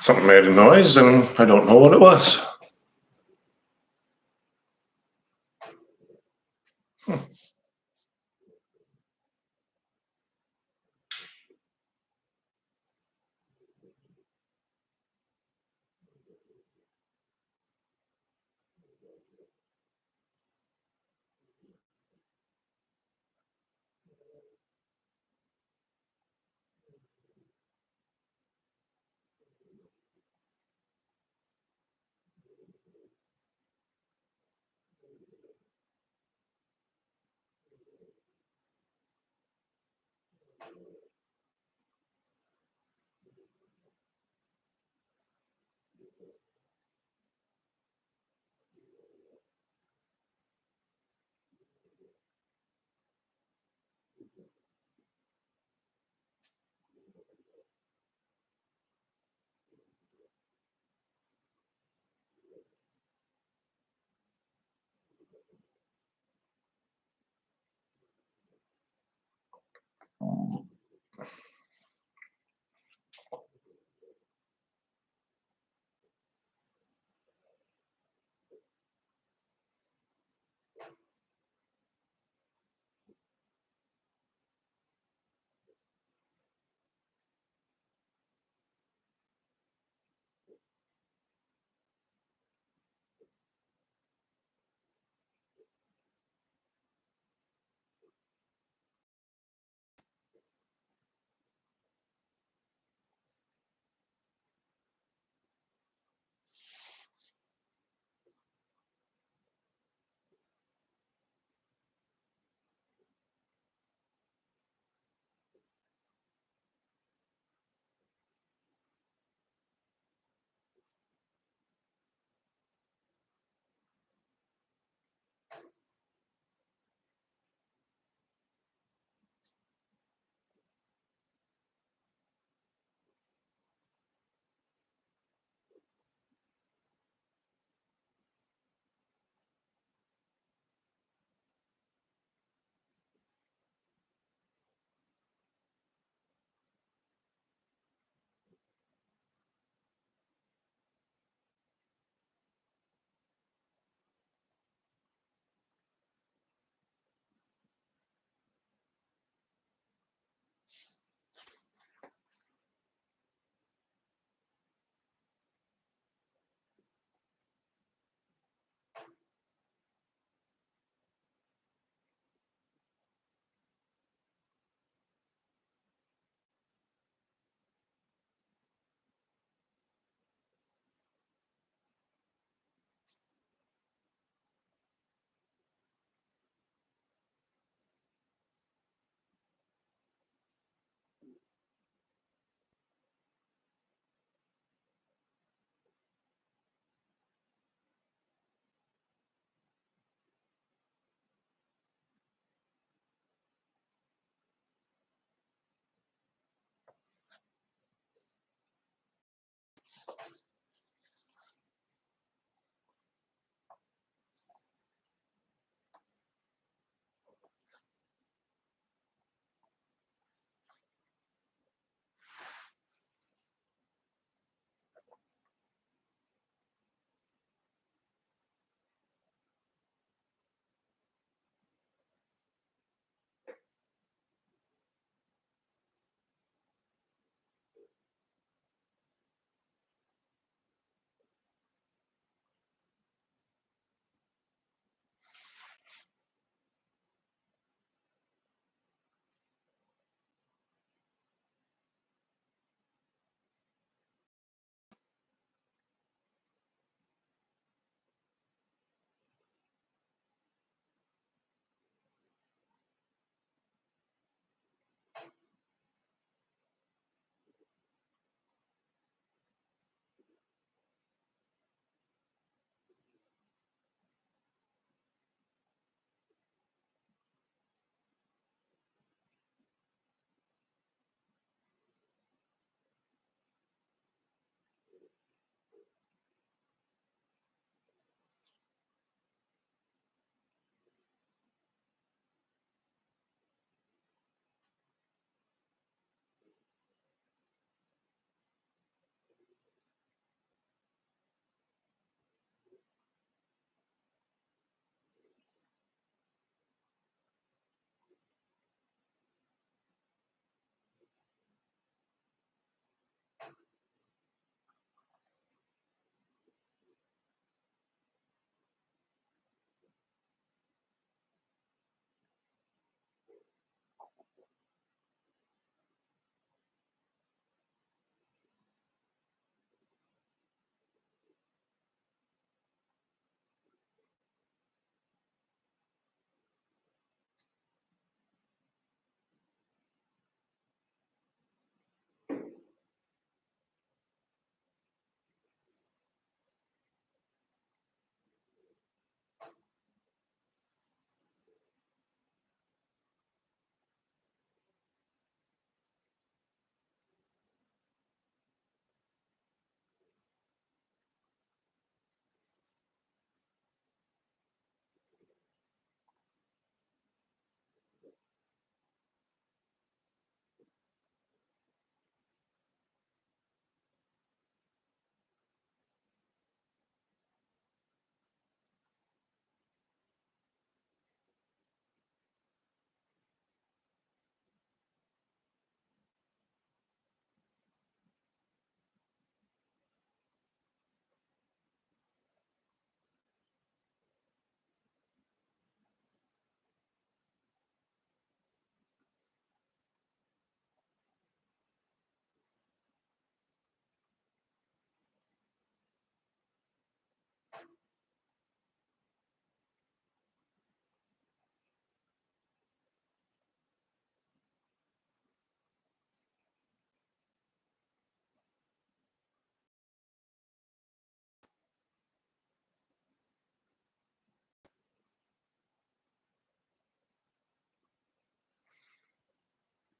Something made a noise and I don't know what it was.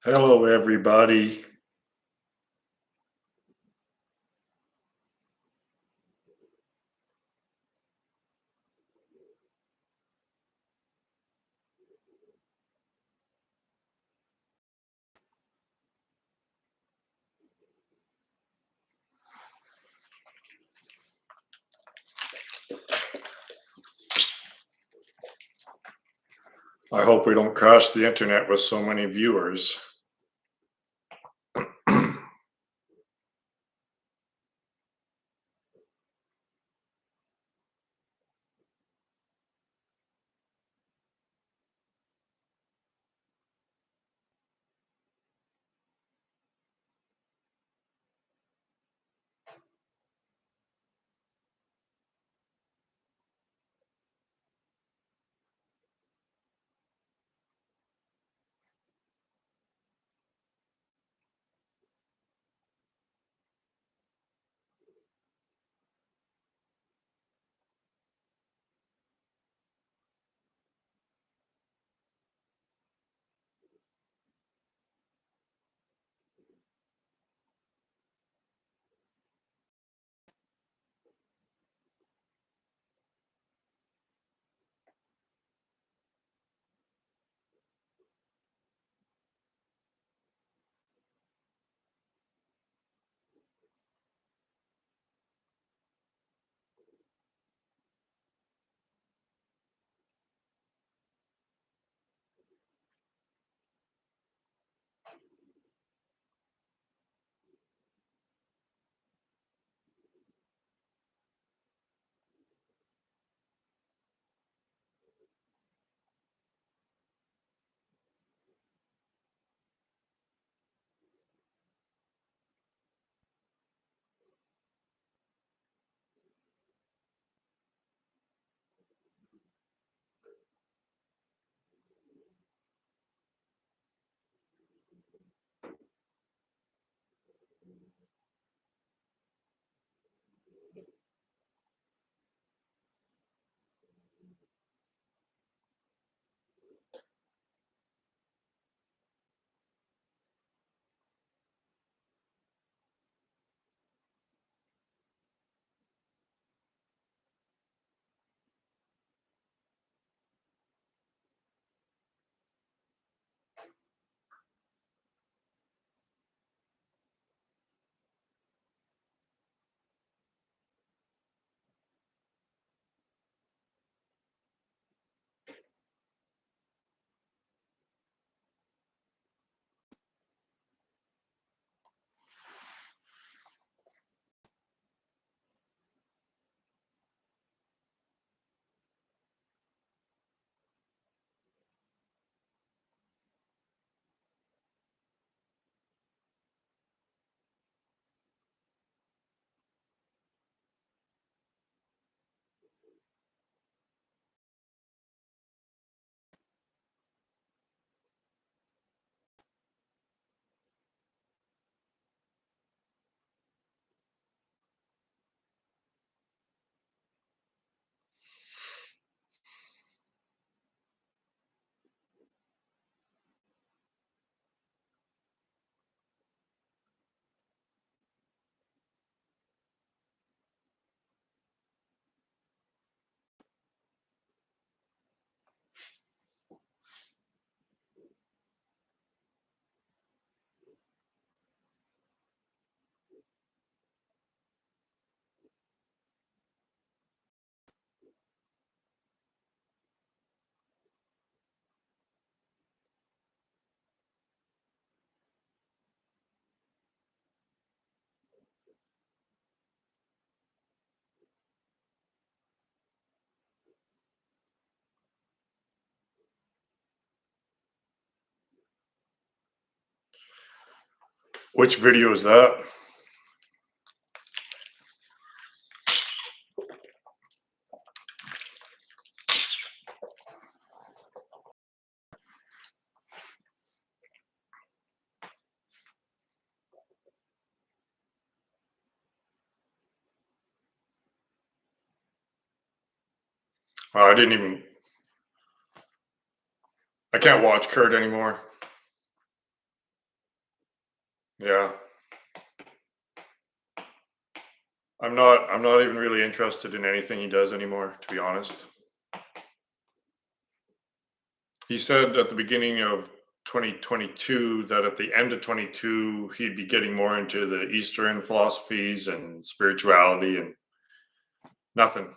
Hello, everybody. I hope we don't crash the internet with so many viewers. Which video is that? I didn't even. I can't watch Kurt anymore. Yeah. I'm not even really interested in anything he does anymore, to be honest. He said at the beginning of 2022 that at the end of 22 he'd be getting more into the Eastern philosophies and spirituality and nothing.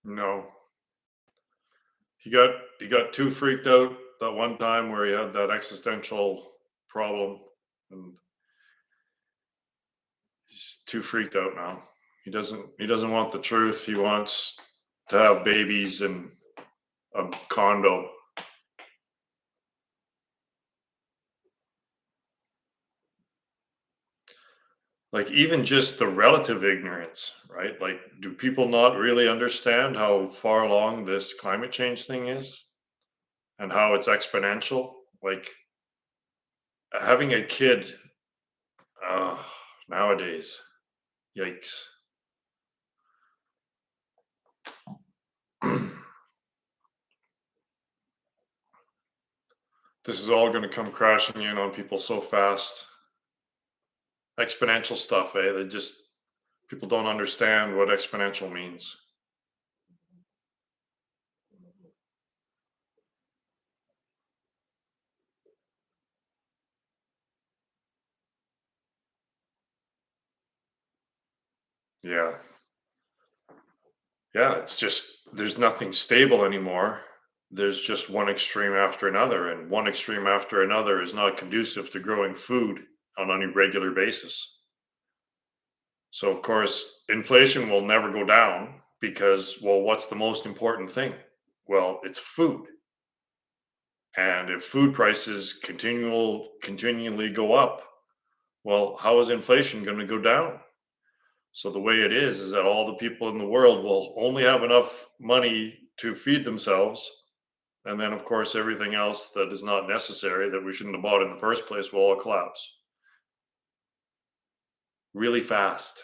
No. He got too freaked out that one time where he had that existential problem, and he's too freaked out now. He doesn't want the truth. He wants to have babies and a condo. Like, even just the relative ignorance, right? Like, do people not really understand how far along this climate change thing is and how it's exponential? Like, having a kid, uh, nowadays, yikes. This is all going to come crashing in on people so fast. Exponential stuff, eh? They just, people don't understand what exponential means. Yeah. Yeah, it's just there's nothing stable anymore. There's just one extreme after another, and one extreme after another is not conducive to growing food on any regular basis. So, of course, inflation will never go down because, well, what's the most important thing? Well, it's food. And if food prices continually go up, well, how is inflation going to go down? So the way it is that all the people in the world will only have enough money to feed themselves. And then, of course, everything else that is not necessary that we shouldn't have bought in the first place will all collapse really fast.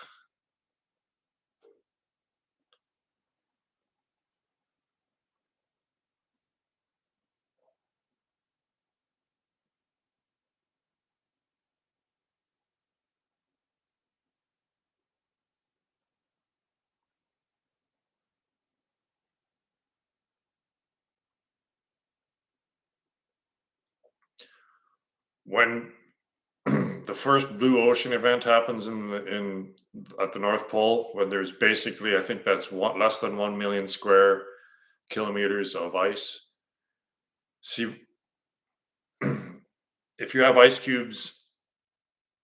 When the first blue ocean event happens in at the North Pole, when there's basically, I think that's less than 1 million square kilometers of ice. See, if you have ice cubes,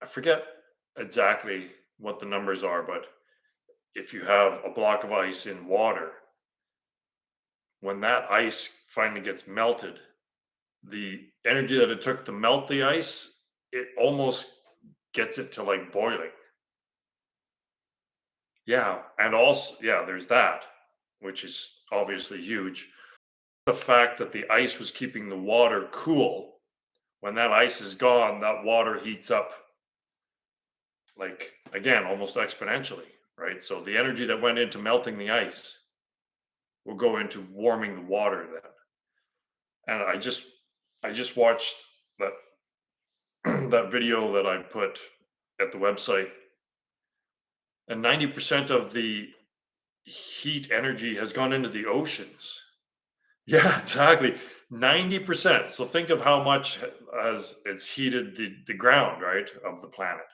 I forget exactly what the numbers are, but if you have a block of ice in water, when that ice finally gets melted, the energy that it took to melt the ice, it almost gets it to like boiling. Yeah, and also, yeah, there's that, which is obviously huge. The fact that the ice was keeping the water cool, when that ice is gone, that water heats up, like, again, almost exponentially, right? So the energy that went into melting the ice will go into warming the water then. And I just watched that that video that I put at the website, and 90% of the heat energy has gone into the oceans. Yeah, exactly. 90%. So think of how much has it's heated the ground, right, of the planet.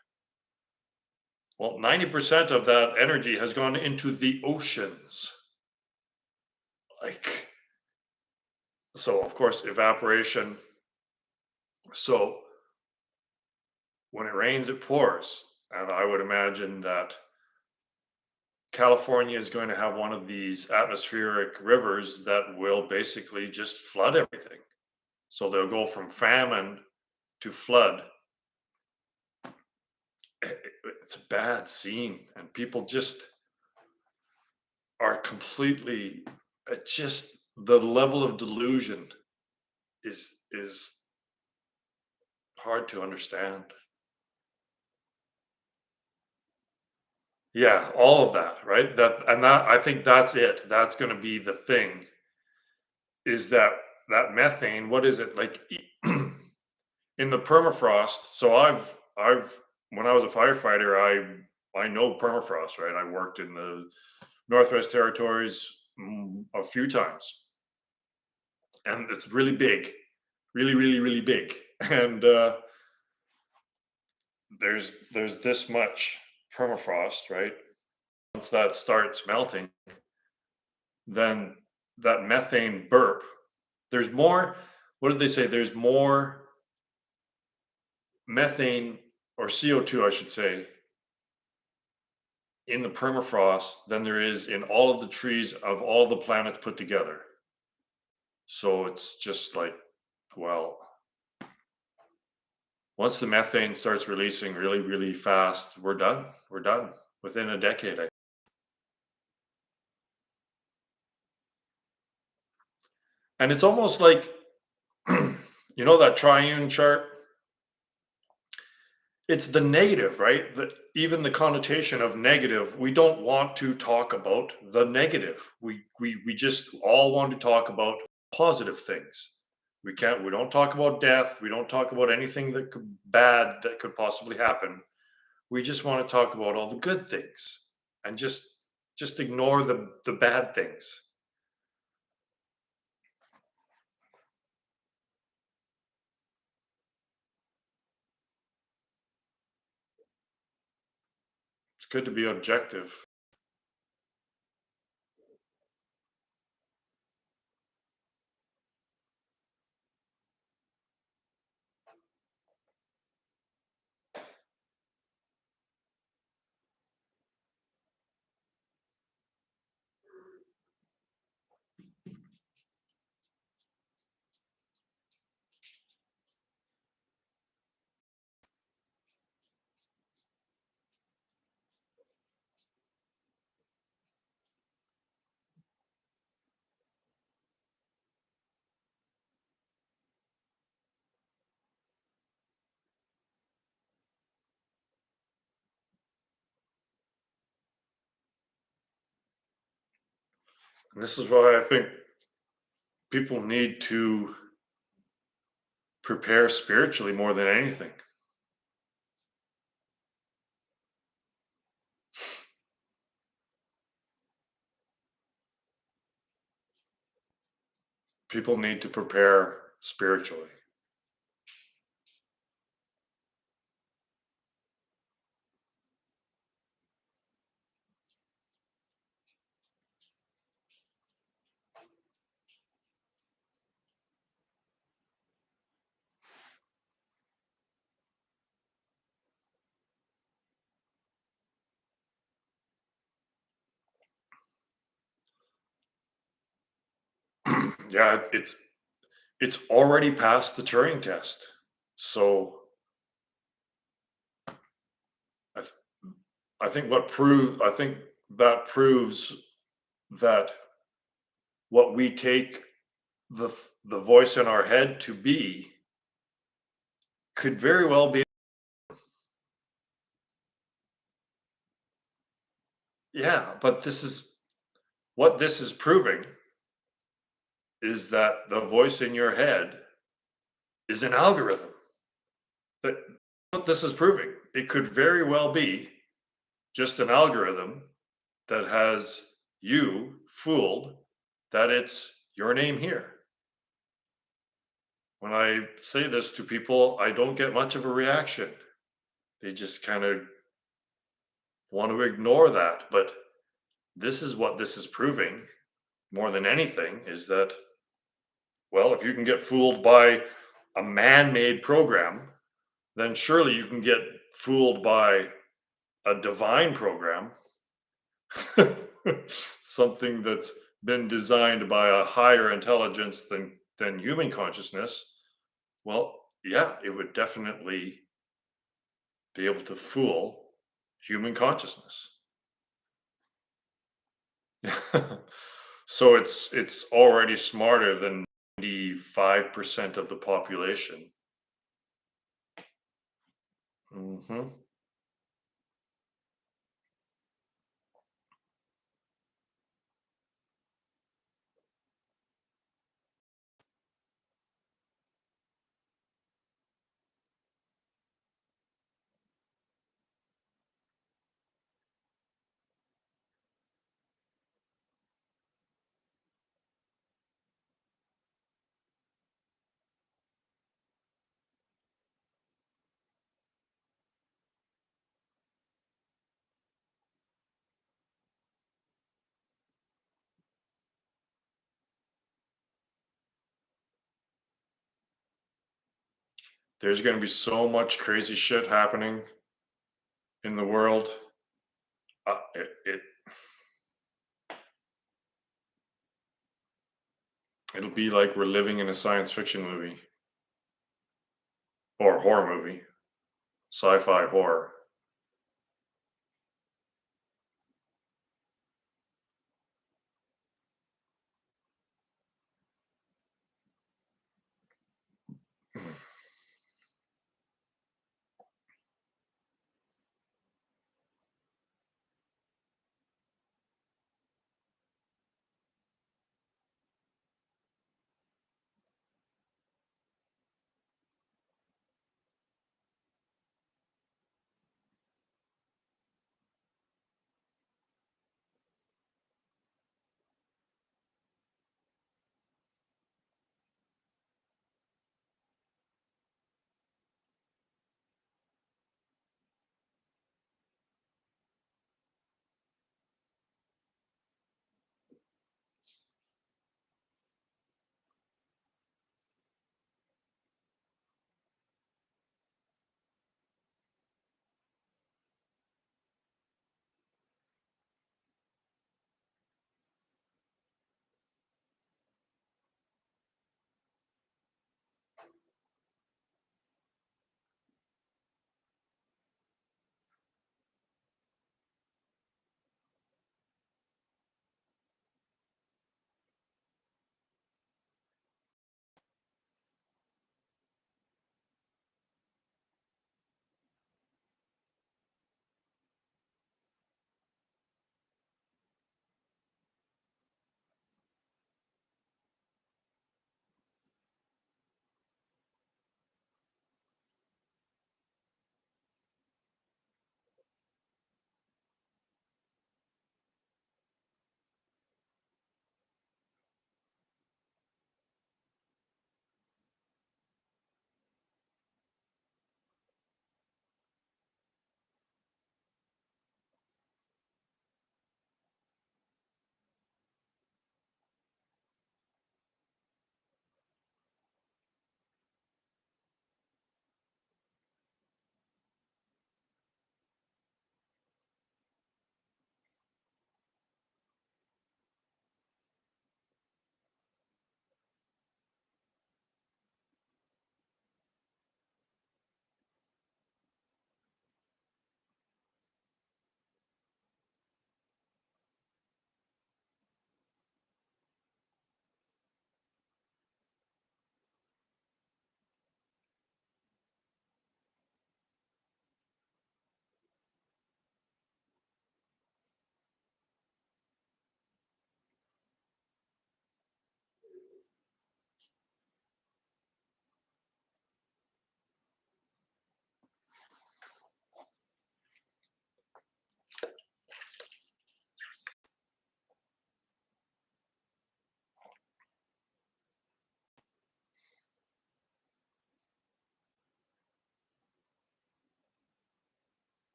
Well, 90% of that energy has gone into the oceans. Like, so of course, evaporation. So when it rains, it pours. And I would imagine that California is going to have one of these atmospheric rivers that will basically just flood everything. So they'll go from famine to flood. It's a bad scene, and people just are completely. Just the level of delusion is hard to understand. Yeah, all of that, right? That I think that's it. That's going to be the thing is that methane, what is it? Like in the permafrost. So I've when I was a firefighter, I know permafrost, right? I worked in the Northwest Territories a few times, and it's really big, really, really, really big. And there's this much permafrost, right? Once that starts melting, then that methane burp. There's more. What did they say? There's more methane or CO2, I should say, in the permafrost than there is in all of the trees of all the planets put together. So it's just like, well, once the methane starts releasing really, really fast, we're done. We're done within a decade. And it's almost like, that triune chart. It's the negative, right? Even the connotation of negative, we don't want to talk about the negative. We just all want to talk about positive things. We don't talk about death. We don't talk about anything bad that could possibly happen. We just want to talk about all the good things and just ignore the bad things. It's good to be objective. And this is why I think people need to prepare spiritually more than anything. People need to prepare spiritually. Yeah, it's already passed the Turing test. So I, th- I think that proves that what we take the voice in our head to be could very well be. Yeah, but this is proving is that the voice in your head is an algorithm. That what this is proving, it could very well be just an algorithm that has you fooled that it's your name here. When I say this to people, I don't get much of a reaction. They just kind of want to ignore that. But this is what this is proving more than anything is that, well, if you can get fooled by a man made program, then surely you can get fooled by a divine program, something that's been designed by a higher intelligence than human consciousness. Well, yeah, it would definitely be able to fool human consciousness. So it's already smarter than 95% of the population. Hmm. There's going to be so much crazy shit happening in the world. It'll be like we're living in a science fiction movie or horror movie, sci-fi horror.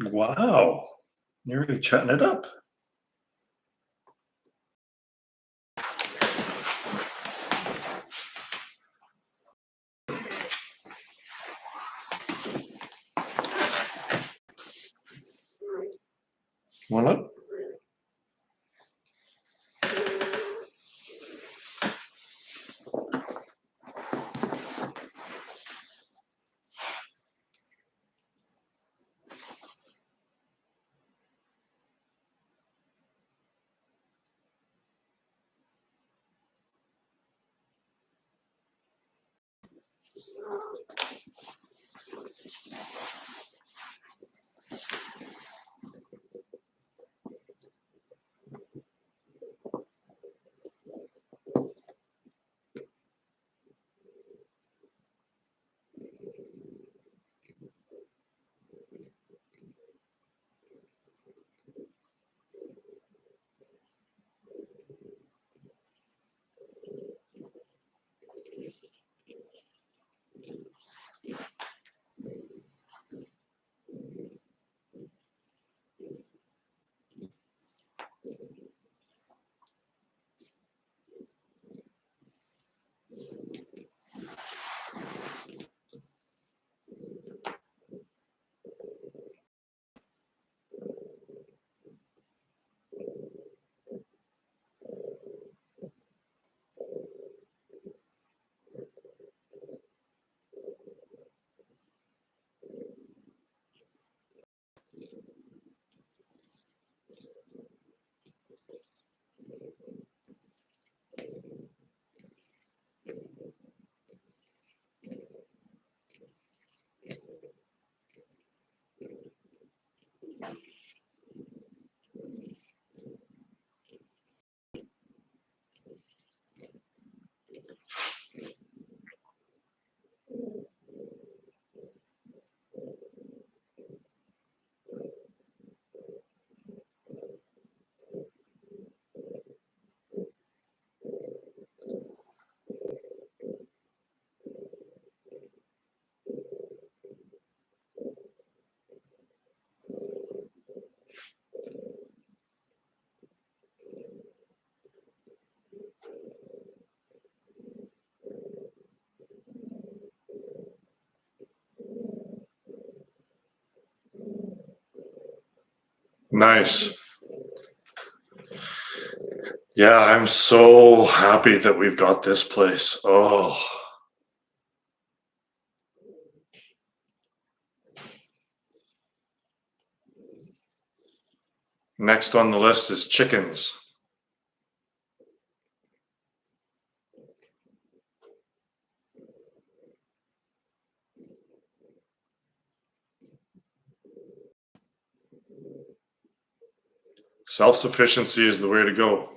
Wow, you're really chatting it up. What? Nice. Yeah, I'm so happy that we've got this place. Oh, next on the list is chickens. Self-sufficiency is the way to go.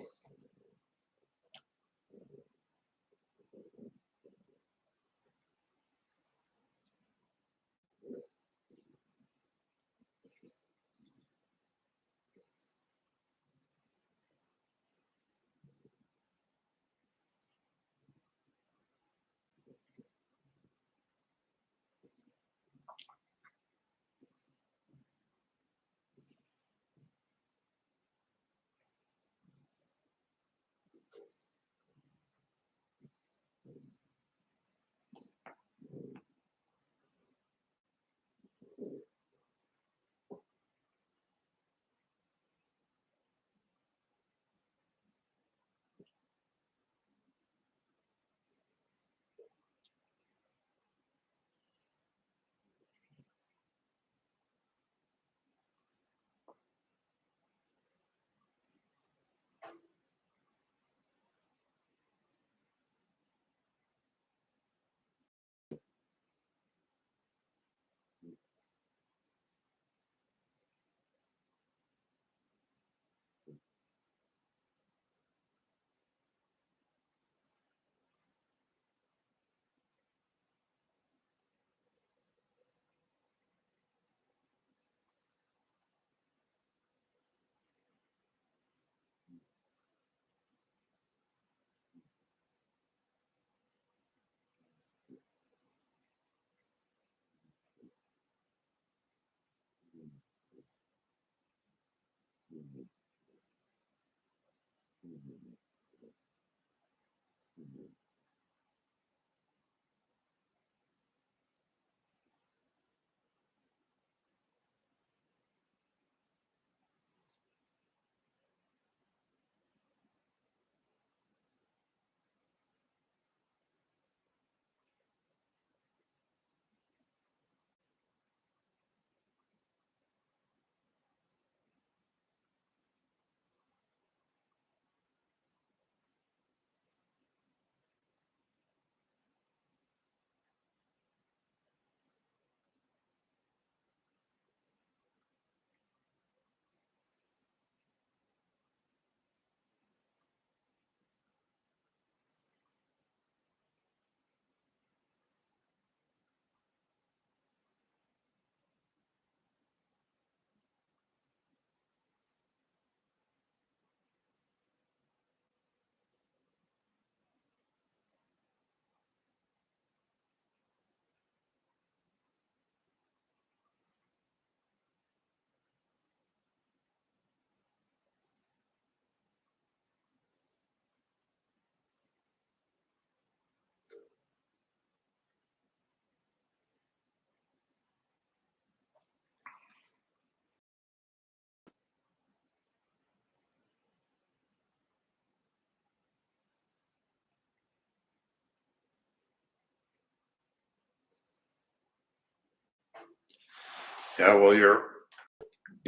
Yeah, well, you're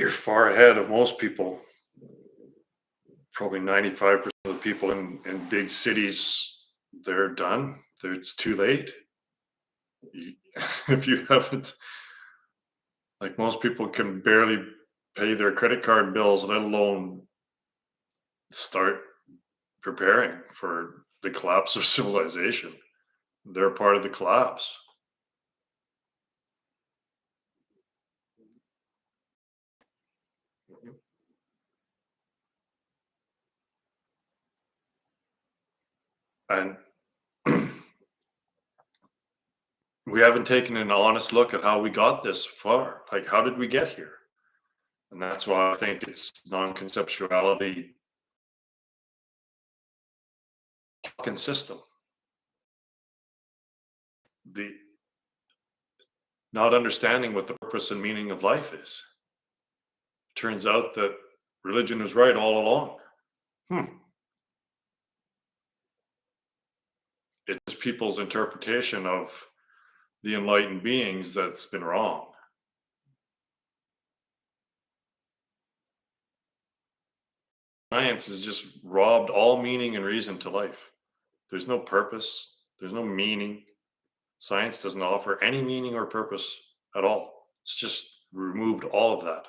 far ahead of most people. Probably 95% of the people in big cities, they're done. It's too late. You- If you haven't, like most people can barely pay their credit card bills, let alone start preparing for the collapse of civilization. They're part of the collapse. And we haven't taken an honest look at how we got this far. Like, how did we get here? And that's why I think it's non-conceptuality fucking system. The not understanding what the purpose and meaning of life is. turns out that religion was right all along. Hmm. It's people's interpretation of the enlightened beings that's been wrong. Science has just robbed all meaning and reason to life. There's no purpose, there's no meaning. Science doesn't offer any meaning or purpose at all. It's just removed all of that.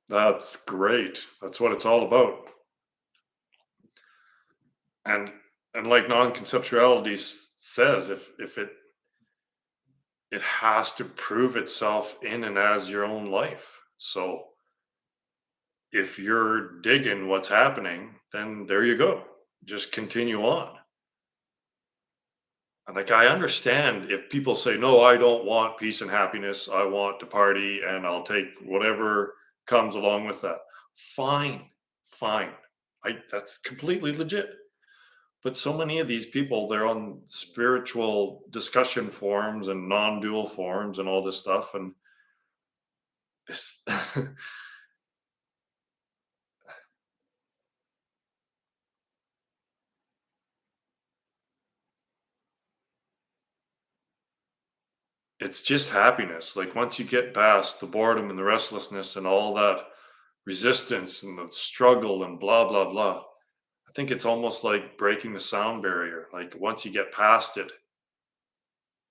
That's great. That's what it's all about. And like non-conceptuality says, if it has to prove itself in and as your own life. So if you're digging what's happening, then there you go. Just continue on. And like I understand if people say, no, I don't want peace and happiness. I want to party and I'll take whatever comes along with that. Fine, fine. That's completely legit. But so many of these people, they're on spiritual discussion forums and non-dual forums and all this stuff. And it's it's just happiness. Like once you get past the boredom and the restlessness and all that resistance and the struggle and blah blah blah, I think it's almost like breaking the sound barrier. Like once you get past it,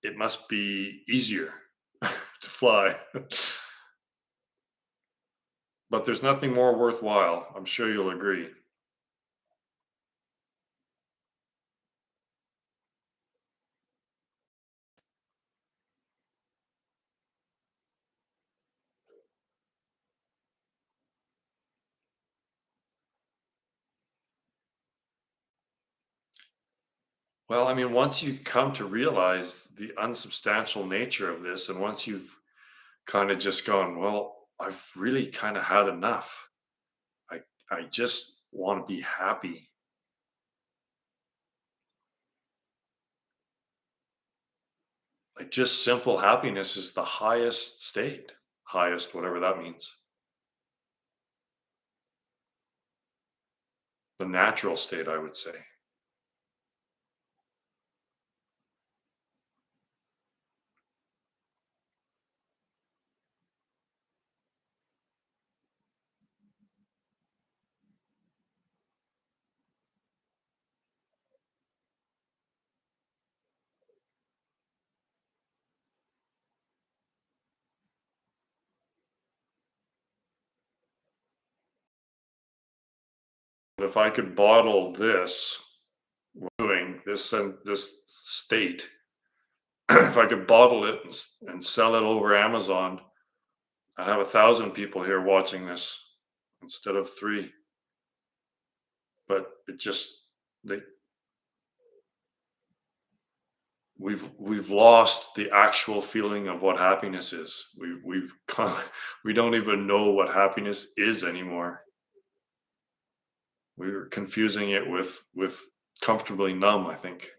it must be easier to fly. But there's nothing more worthwhile. I'm sure you'll agree. Well, I mean, once you come to realize the unsubstantial nature of this, and once you've kind of just gone, well, I've really kind of had enough. I I just want to be happy. Like just simple happiness is the highest state, highest, whatever that means. The natural state, I would say. If I could bottle this, doing this and this state, if I could bottle it and sell it over Amazon, I'd have 1,000 people here watching this instead of 3. But it just they we've lost the actual feeling of what happiness is. We don't even know what happiness is anymore. We're confusing it with comfortably numb, I think.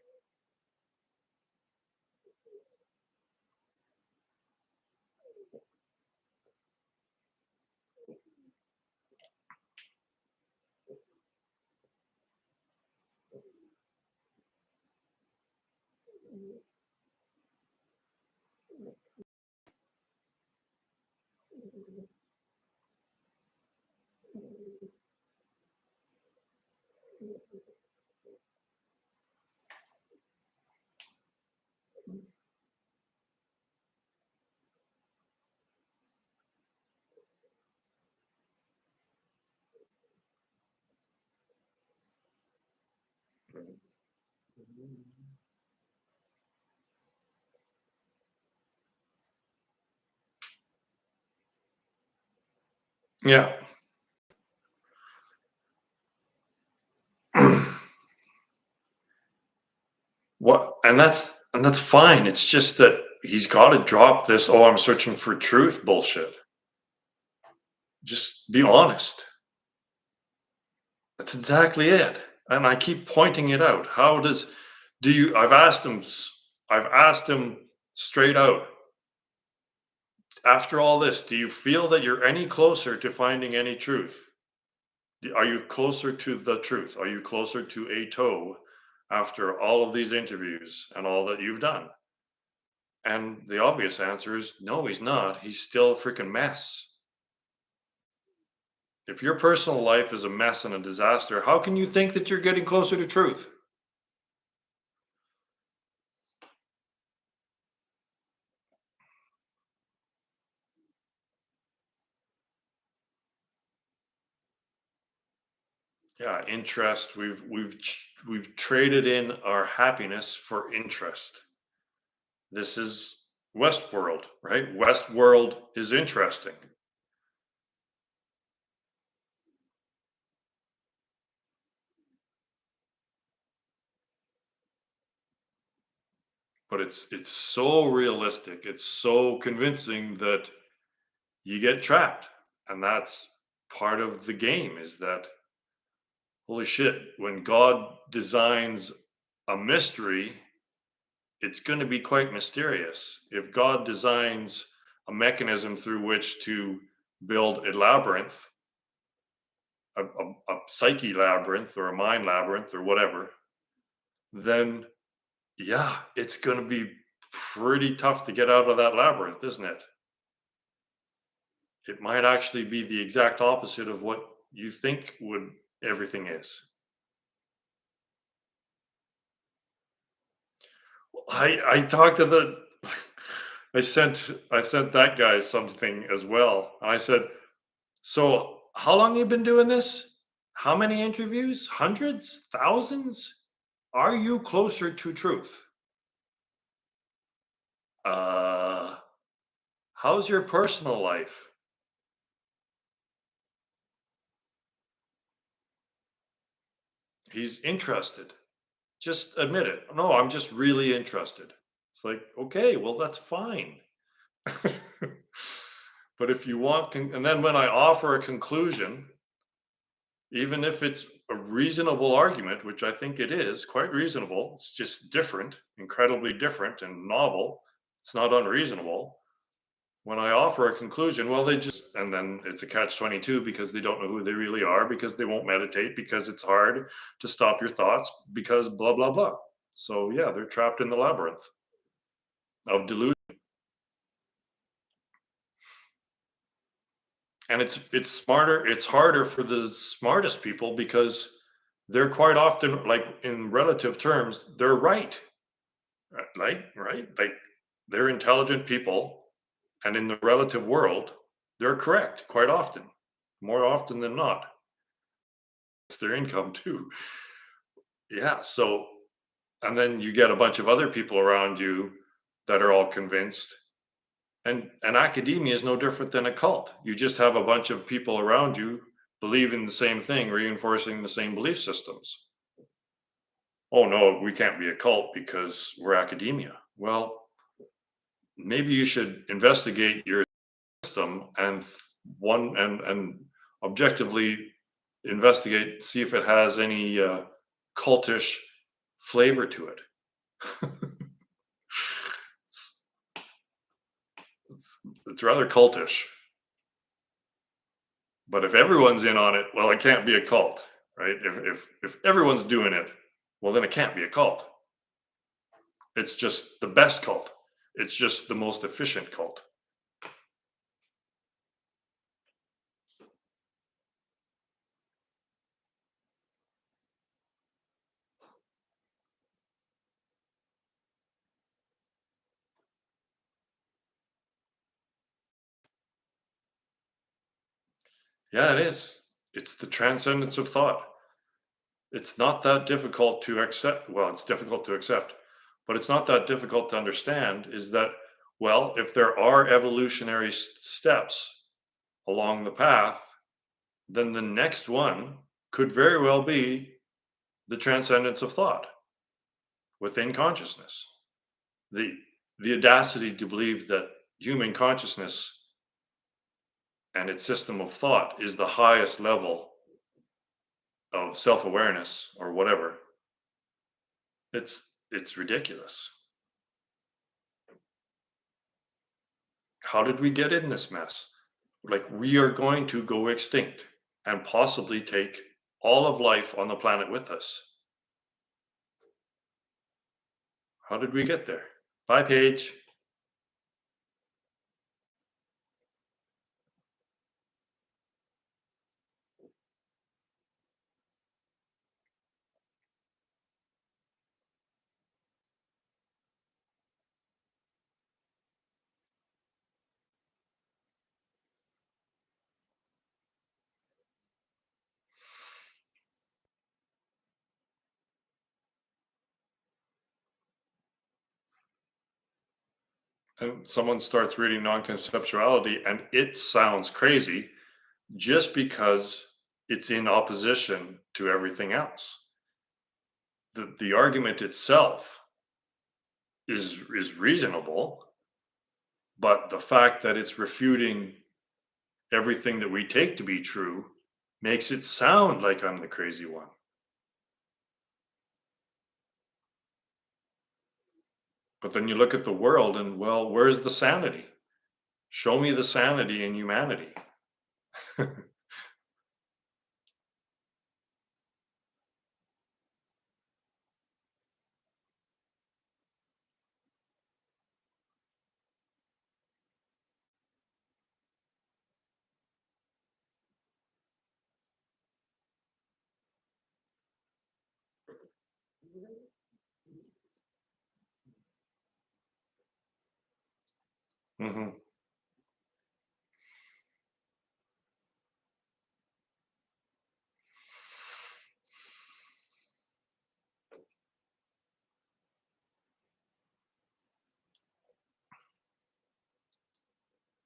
Yeah. What and that's fine. It's just that he's got to drop this, "Oh, I'm searching for truth" bullshit. Just be honest. That's exactly it. And I keep pointing it out. How does do you I've asked him straight out, after all this, do you feel that you're any closer to finding any truth? Are you closer to the truth? Are you closer to a toe after all of these interviews and all that you've done? And the obvious answer is no, he's not. He's still a freaking mess. If your personal life is a mess and a disaster, how can you think that you're getting closer to truth? Yeah, interest. We've traded in our happiness for interest. This is Westworld, right? Westworld is interesting, but it's so realistic. It's so convincing that you get trapped, and that's part of the game. Is that holy shit? When God designs a mystery, it's going to be quite mysterious. If God designs a mechanism through which to build a labyrinth, a psyche labyrinth or a mind labyrinth or whatever, then yeah, it's going to be pretty tough to get out of that labyrinth, isn't it? It might actually be the exact opposite of what you think would everything is. I talked to the I sent that guy something as well. I said, "So, how long you been doing this? How many interviews? Hundreds? Thousands? Are you closer to truth? Uh, how's your personal life?" He's interested. Just admit it. No, I'm just really interested. It's like, okay, well, that's fine. But if you want, and then when I offer a conclusion, even if it's a reasonable argument, which I think it is quite reasonable, it's just different, incredibly different and novel. It's not unreasonable. When I offer a conclusion, well, they just, and then it's a catch 22 because they don't know who they really are, because they won't meditate, because it's hard to stop your thoughts, because blah, blah, blah. So, yeah, they're trapped in the labyrinth of delusion. And it's harder for the smartest people because they're quite often, like in relative terms, they're right. Like they're intelligent people, and in the relative world, they're correct quite often, more often than not. it's their income too. Yeah, so and then you get a bunch of other people around you that are all convinced. And academia is no different than a cult. You just have a bunch of people around you believing the same thing, reinforcing the same belief systems. Oh no, we can't be a cult because we're academia. Well, maybe you should investigate your system and and objectively investigate, see if it has any cultish flavor to it. it's, it's rather cultish. But if everyone's in on it, well, it can't be a cult, right? If everyone's doing it, well, then it can't be a cult. It's just the best cult. It's just the most efficient cult. Yeah, it is. It's the transcendence of thought. It's not that difficult to accept. Well, it's difficult to accept, but it's not that difficult to understand is that, well, if there are evolutionary steps along the path, then the next one could very well be the transcendence of thought within consciousness. The the audacity to believe that human consciousness and its system of thought is the highest level of self-awareness or whatever. It's ridiculous. How did we get in this mess? Like we are going to go extinct and possibly take all of life on the planet with us. How did we get there? Bye, Paige. And someone starts reading non-conceptuality and it sounds crazy just because it's in opposition to everything else. The argument itself is reasonable, but the fact that it's refuting everything that we take to be true makes it sound like I'm the crazy one. But then you look at the world and, well, where's the sanity? Show me the sanity in humanity. Mhm.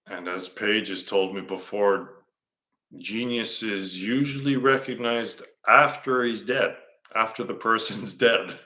And as Paige has told me before, genius is usually recognized after he's dead, after the person's dead.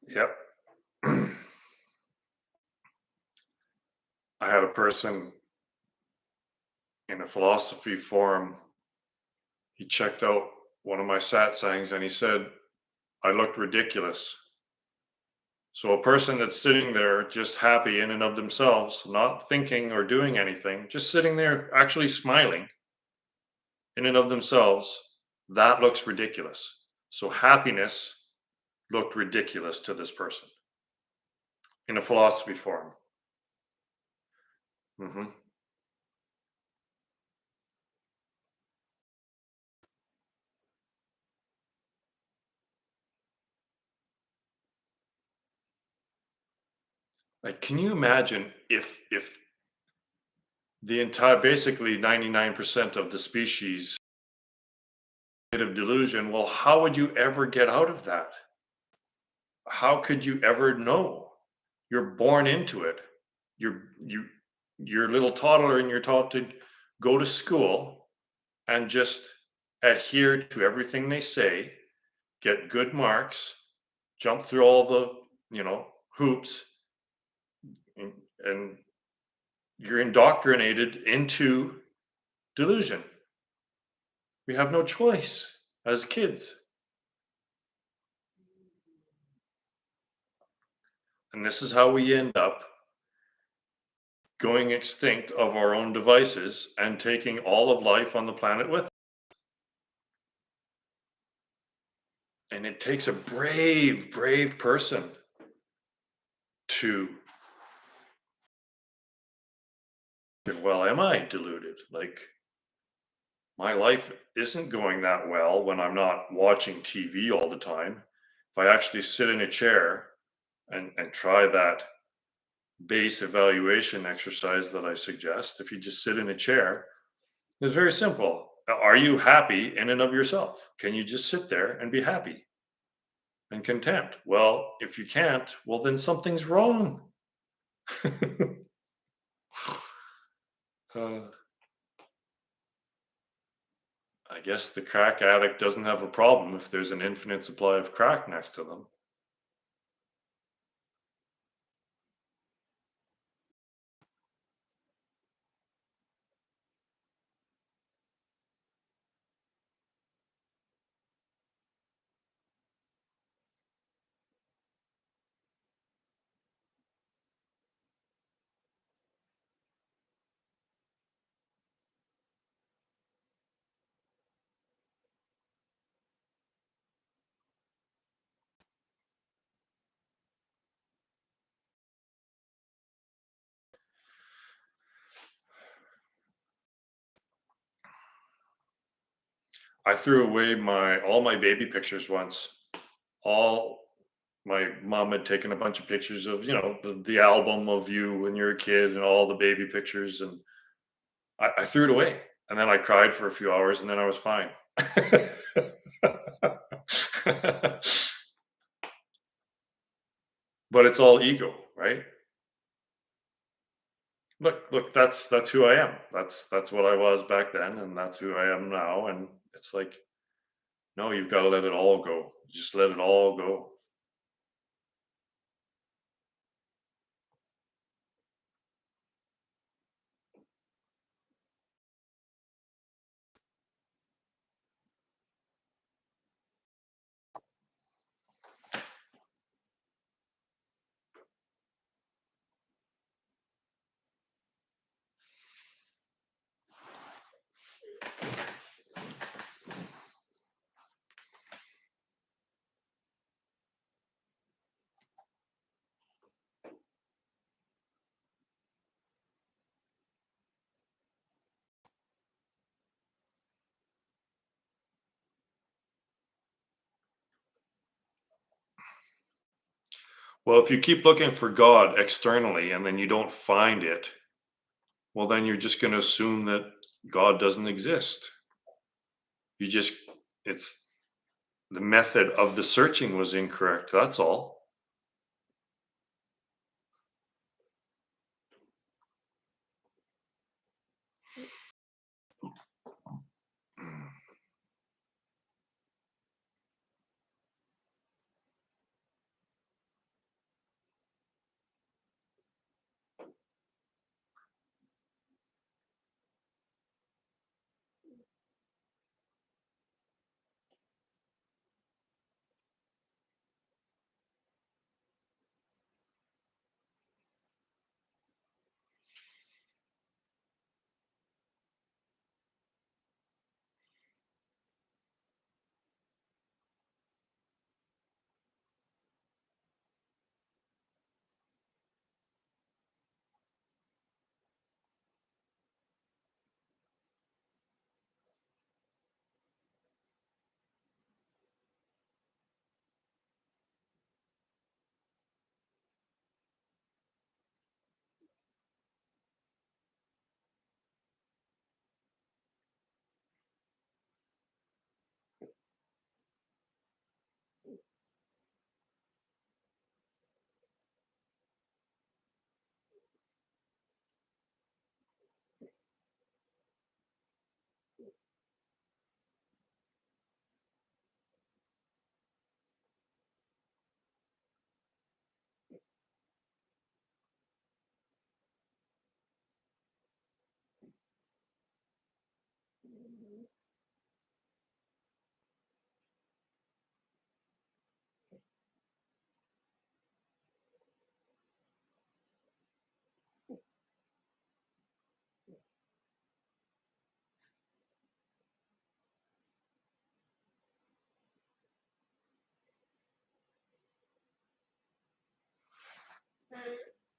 Yep. I had a person in a philosophy forum. He checked out one of my satsangs and he said I looked ridiculous. So a person that's sitting there just happy in and of themselves, not thinking or doing anything, just sitting there actually smiling in and of themselves, that looks ridiculous. So happiness looked ridiculous to this person in a philosophy forum. Hmm. Like, can you imagine if the entire, basically 99% of the species of delusion? Well, how would you ever get out of that? How could you ever know? You're born into it. You're a little toddler and you're taught to go to school and just adhere to everything they say, get good marks, jump through all the, hoops, and, and you're indoctrinated into delusion. We have no choice as kids. And this is how we end up going extinct of our own devices and taking all of life on the planet with us. And it takes a brave, brave person to, well, am I deluded? Like, my life isn't going that well when I'm not watching TV all the time. If I actually sit in a chair and try that base evaluation exercise that I suggest, if you just sit in a chair, it's very simple. Are you happy in and of yourself? Can you just sit there and be happy and content? Well, if you can't, well, then something's wrong. uh, I guess the crack addict doesn't have a problem if there's an infinite supply of crack next to them. I threw away my all my baby pictures once. All My mom had taken a bunch of pictures of, the album of you when you're a kid and all the baby pictures, and I threw it away. And then I cried for a few hours, and then I was fine. But it's all ego, right? Look, that's who I am. That's what I was back then, and that's who I am now. And it's like, no, you've got to let it all go. Just let it all go. Well, if you keep looking for God externally and then you don't find it, well, then you're just going to assume that God doesn't exist. You just, it's the method of the searching was incorrect. That's all.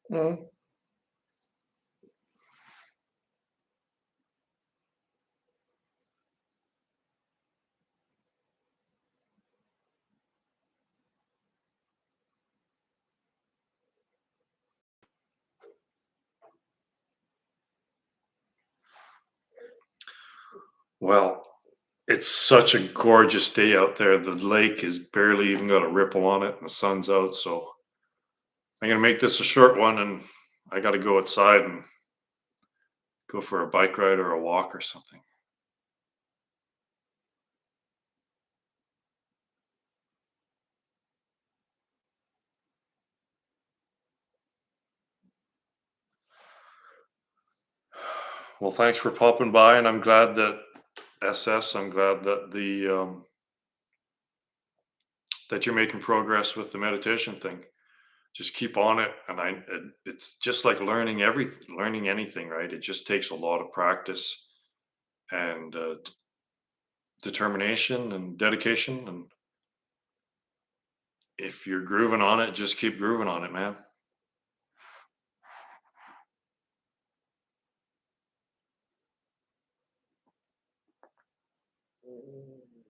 Mm. Well, it's such a gorgeous day out there. The lake is barely even got a ripple on it, and the sun's out. So I'm gonna make this a short one, and I got to go outside and go for a bike ride or a walk or something. Well, thanks for popping by, and I'm glad that I'm glad that that you're making progress with the meditation thing. Just keep on it, and it's just like learning anything, right? It just takes a lot of practice and determination and dedication. And if you're grooving on it, just keep grooving on it, man.